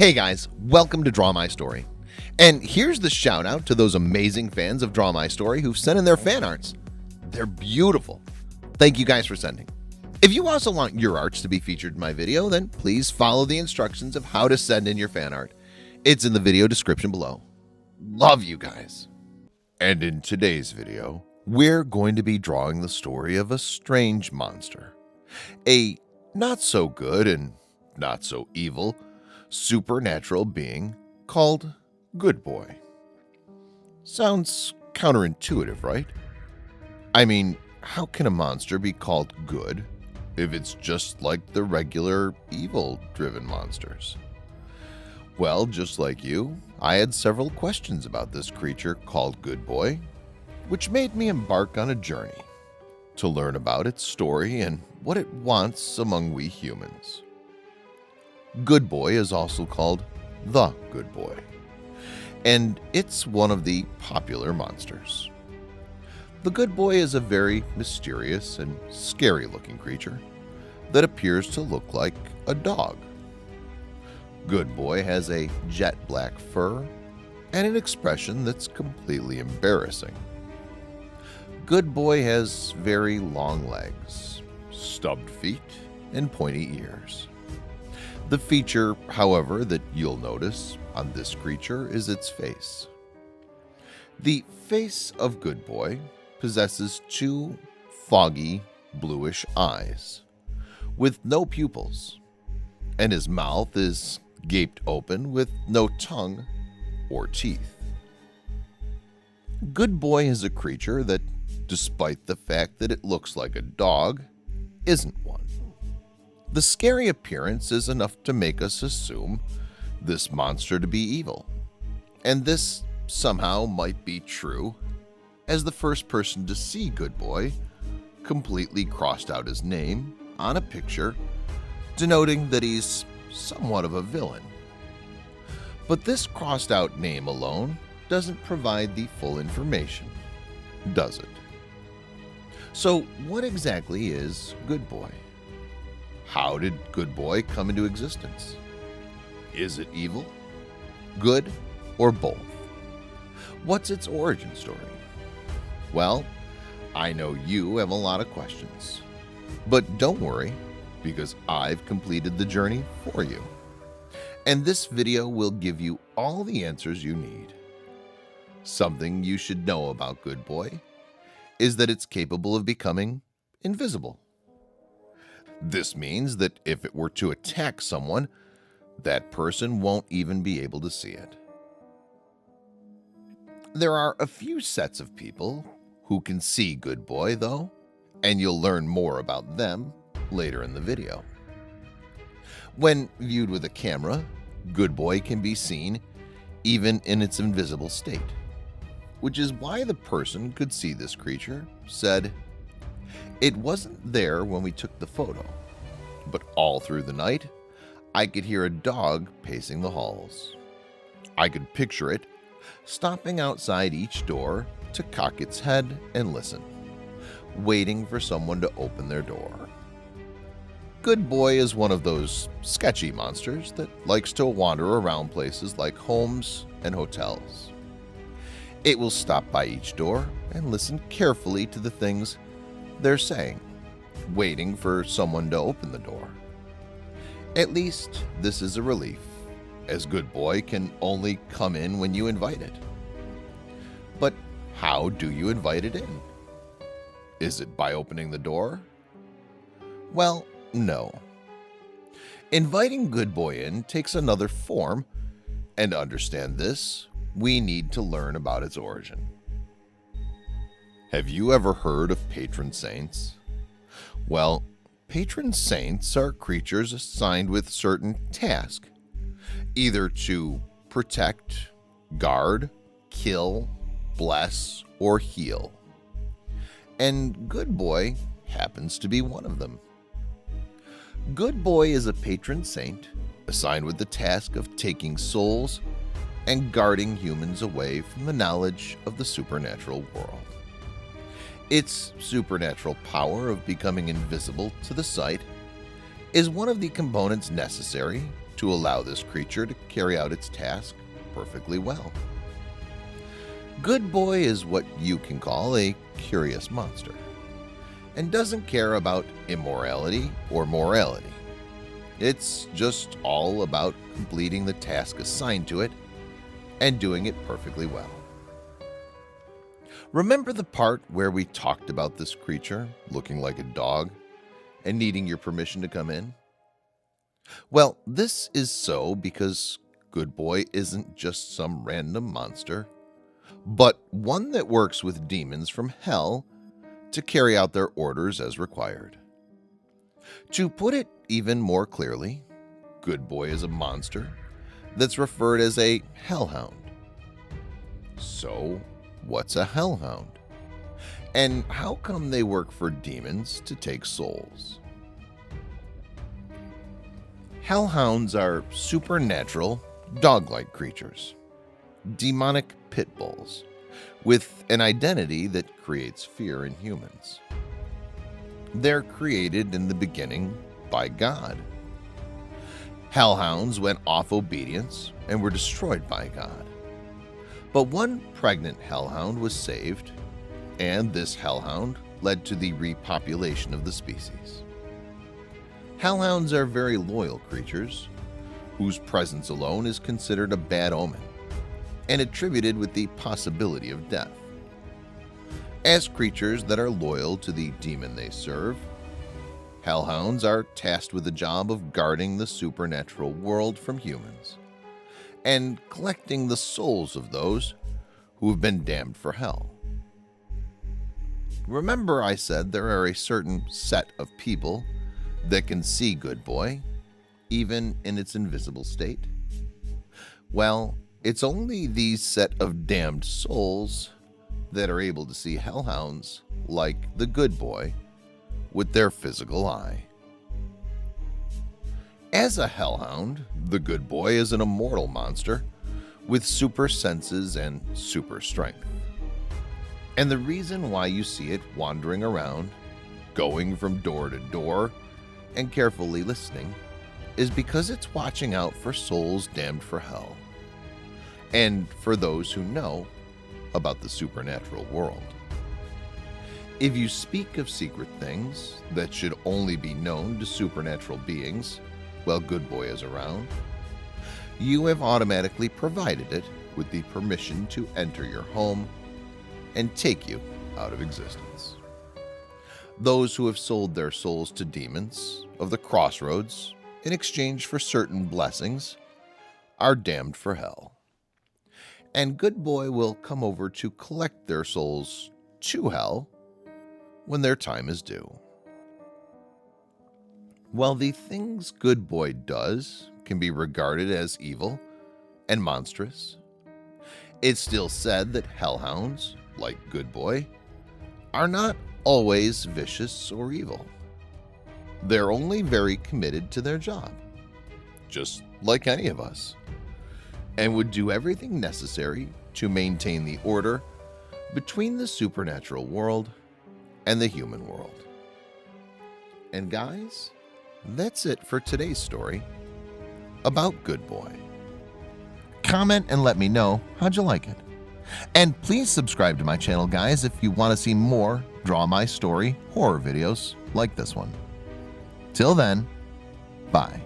Hey guys, welcome to Draw My Story. And here's the shout out to those amazing fans of Draw My Story who've sent in their fan arts. They're beautiful. Thank you guys for sending. If you also want your arts to be featured in my video, then please follow the instructions of how to send in your fan art. It's in the video description below. Love you guys. And in today's video, we're going to be drawing the story of a strange monster. A not so good and not so evil supernatural being called Good Boy. Sounds counterintuitive, right? I mean, how can a monster be called good if it's just like the regular evil-driven monsters? Well, just like you, I had several questions about this creature called Good Boy, which made me embark on a journey to learn about its story and what it wants among we humans. Good Boy is also called the Good Boy, and it's one of the popular monsters. The Good Boy is a very mysterious and scary-looking creature that appears to look like a dog. Good Boy has a jet black fur and an expression that's completely embarrassing. Good Boy has very long legs, stubbed feet, and pointy ears. The feature, however, that you'll notice on this creature is its face. The face of Good Boy possesses two foggy, bluish eyes with no pupils, and his mouth is gaped open with no tongue or teeth. Good Boy is a creature that, despite the fact that it looks like a dog, isn't one. The scary appearance is enough to make us assume this monster to be evil, and this somehow might be true, as the first person to see Good Boy completely crossed out his name on a picture, denoting that he's somewhat of a villain. But this crossed out name alone doesn't provide the full information, does it? So what exactly is Good Boy? How did Good Boy come into existence? Is it evil, good, or both? What's its origin story? Well, I know you have a lot of questions, but don't worry, because I've completed the journey for you. And this video will give you all the answers you need. Something you should know about Good Boy is that it's capable of becoming invisible. This means that if it were to attack someone, that person won't even be able to see it. There are a few sets of people who can see Good Boy, though, and you'll learn more about them later in the video. When viewed with a camera, Good Boy can be seen even in its invisible state, which is why the person could see this creature said, "It wasn't there when we took the photo, but all through the night, I could hear a dog pacing the halls. I could picture it stopping outside each door to cock its head and listen, waiting for someone to open their door." Good Boy is one of those sketchy monsters that likes to wander around places like homes and hotels. It will stop by each door and listen carefully to the things they're saying, waiting for someone to open the door. At least this is a relief, as Good Boy can only come in when you invite it. But how do you invite it in? Is it by opening the door? Well, no. Inviting Good Boy in takes another form, and to understand this, we need to learn about its origin. Have you ever heard of patron saints? Well, patron saints are creatures assigned with certain tasks, either to protect, guard, kill, bless, or heal. And Good Boy happens to be one of them. Good Boy is a patron saint assigned with the task of taking souls and guarding humans away from the knowledge of the supernatural world. Its supernatural power of becoming invisible to the sight is one of the components necessary to allow this creature to carry out its task perfectly well. Good Boy is what you can call a curious monster, and doesn't care about immorality or morality. It's just all about completing the task assigned to it and doing it perfectly well. Remember the part where we talked about this creature looking like a dog and needing your permission to come in? Well, this is so because Good Boy isn't just some random monster, but one that works with demons from hell to carry out their orders as required. To put it even more clearly, Good Boy is a monster that's referred as a Hellhound. So, what's a Hellhound? And how come they work for demons to take souls? Hellhounds are supernatural, dog-like creatures, demonic pit bulls, with an identity that creates fear in humans. They're created in the beginning by God. Hellhounds went off obedience and were destroyed by God. But one pregnant hellhound was saved, and this hellhound led to the repopulation of the species. Hellhounds are very loyal creatures, whose presence alone is considered a bad omen, and attributed with the possibility of death. As creatures that are loyal to the demon they serve, Hellhounds are tasked with the job of guarding the supernatural world from humans, and collecting the souls of those who have been damned for hell. Remember I said there are a certain set of people that can see Good Boy, even in its invisible state? Well, it's only these set of damned souls that are able to see Hellhounds like the Good Boy with their physical eye. As a Hellhound, the Good Boy is an immortal monster with super senses and super strength. And the reason why you see it wandering around, going from door to door, and carefully listening is because it's watching out for souls damned for hell, and for those who know about the supernatural world. If you speak of secret things that should only be known to supernatural beings while Good Boy is around, you have automatically provided it with the permission to enter your home and take you out of existence. Those who have sold their souls to demons of the crossroads in exchange for certain blessings are damned for hell. And Good Boy will come over to collect their souls to hell when their time is due. While the things Good Boy does can be regarded as evil and monstrous, it's still said that Hellhounds, like Good Boy, are not always vicious or evil. They're only very committed to their job, just like any of us, and would do everything necessary to maintain the order between the supernatural world and the human world. And guys, that's it for today's story about Good Boy. Comment and let me know how'd you like it. And please subscribe to my channel, guys, if you want to see more Draw My Story horror videos like this one. Till then, bye.